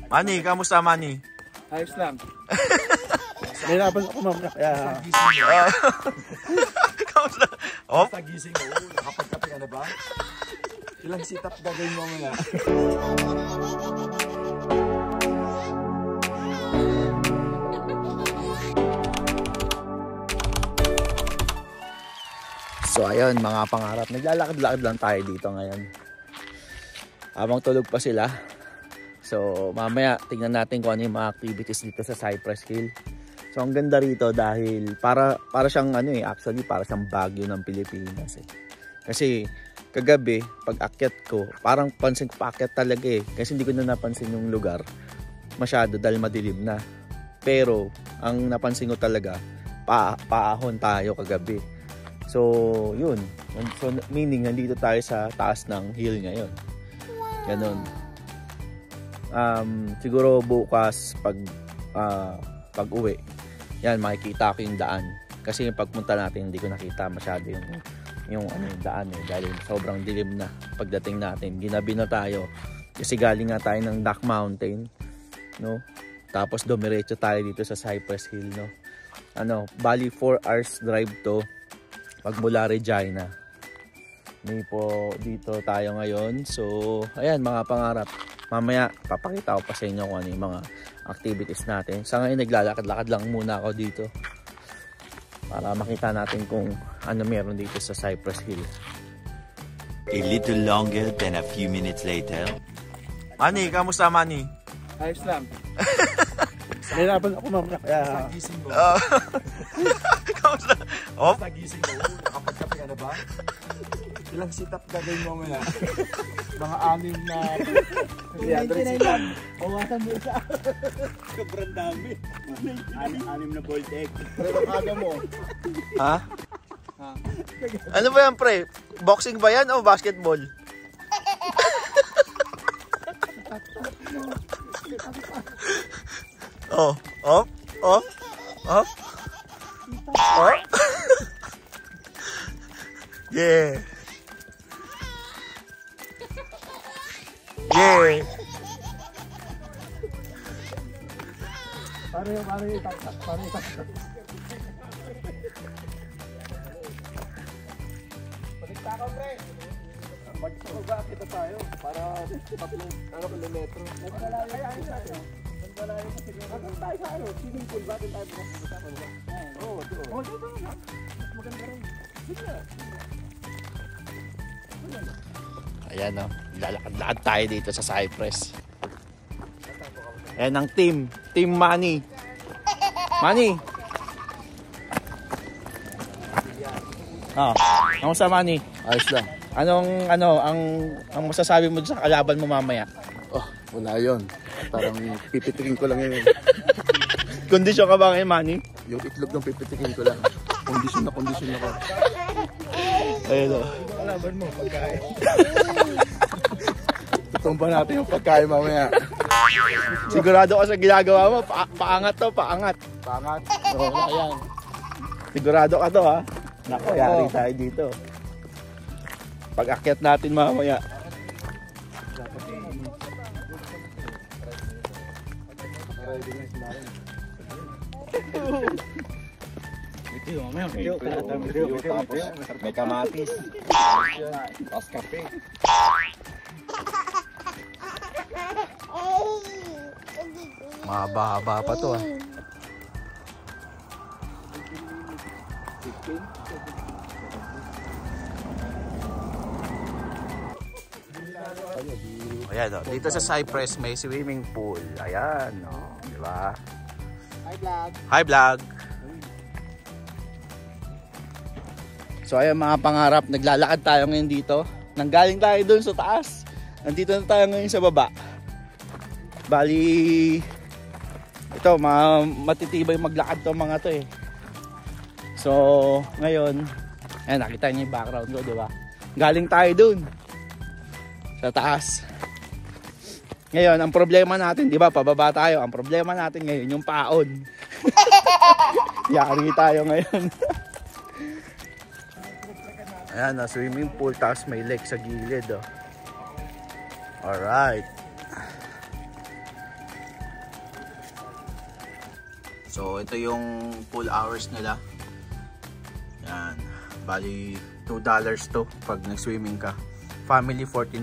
Manny, kamusta Manny? Ayos lang. Nahirapan ako mamaya kaya... Kamusta? Oh? Basta gising mo, nakapagkape ka na ba? Ilang sit-up gagawin mo mamaya? So ayun mga pangarap, naglalakad-lakad lang tayo dito ngayon. Habang tulog pa sila. So mamaya tingnan natin kung ano yung mga activities dito sa Cypress Hill. So ang ganda rito dahil para siyang actually para siyang Baguio ng Pilipinas eh. Kasi kagabi pag akyat ko, parang pansin ko paakyat talaga eh. Kasi hindi ko na napansin yung lugar masyado dahil madilim na. Pero ang napansin ko talaga, paahon tayo kagabi. So yun, so meaning nandito tayo sa taas ng hill ngayon. Ganon. Siguro bukas pag uwi, yan makikita ko yung daan. Kasi yung pagpunta natin hindi ko nakita masyado yung daan eh, dahil sobrang dilim na pagdating natin. Ginabi na tayo kasi galing nga tayo ng Duck Mountain, no? Tapos dumiretso tayo dito sa Cypress Hill, no? Bali 4 hours drive to pagmula Regina. May po dito tayo ngayon. So ayan mga pangarap, mamaya papakita ko pa sa inyo kung ano yung mga activities natin. Sa ngayon naglalakad-lakad lang muna ako dito para makita natin kung ano meron dito sa Cypress Hill. A little longer than a few minutes later. Manny, kamusta Manny? Ayos lang. Nahirapan ako mamaya kaya... Basta gising mo. Kamusta? Oh? Basta gising mo, nakapagkape ka na ba? Ilang sit-up gagawin mo mamaya? Mga 6 na... 300 sit-up. Bawasan mo isa. Sobrang dami. 6 na boiled egg. Pero kaya mo. Ha? Ano ba yan pre? Boxing ba yan o basketball? Oh, oh, oh, oh, oh. Yeah. Yeah. Paano yung itaktak? Paligta ka, pre! Magpapaba kita tayo para 3 kilometro. Kaya ayun tayo. Nagmalayo kasi hanggang tayo sa swimming pool ba? Doon tayo pumunta pa diba? Oo, doon. Oo, doon na. Mas maganda rin. Ayan o, lalakad-lakad tayo dito sa Cypress. Ayan ang team Manny. Manny! Kamusta Manny? Ayos lang. Ang masasabi mo sa kalaban mo mamaya? Oh, wala yun. Parang pipitikin ko lang yun. Kondisyon ka ba ngayon Manny? Yung itlog ng pipitikin ko lang. Kondisyon ako. Ayun o. Kalaban mo, pagkain. Tutumba natin yung pagkain mamaya. Sigurado ka sa ginagawa mo, paangat to, paangat. Pangat. Oo, ayan. Sigurado ka to ha. Nako, yari tayo dito. Pag-akyat natin mamaya. May kamatis. Tapos kape. Mahaba-haba pa to ah. Ayan o, dito sa Cypress may swimming pool. Ayan o, di ba? Hi vlog. Hi vlog. So ayan mga pangarap, naglalakad tayo ngayon dito. Nanggaling tayo dun sa taas. Nandito na tayo ngayon sa baba. Bali, ito matitibay maglakad to mga to eh. So ngayon, ayan nakita niyo yung background ko, di ba? Galing tayo dun sa taas. Ngayon, ang problema natin, di ba, pababa tayo. Ang problema natin ngayon, yung paon. Yari tayo ngayon. Ayan, swimming pool, tapos may lake sa gilid. Oh. Alright. So ito yung pool hours nila. Yan. Bali $2 to pag nag-swimming ka. Family $14.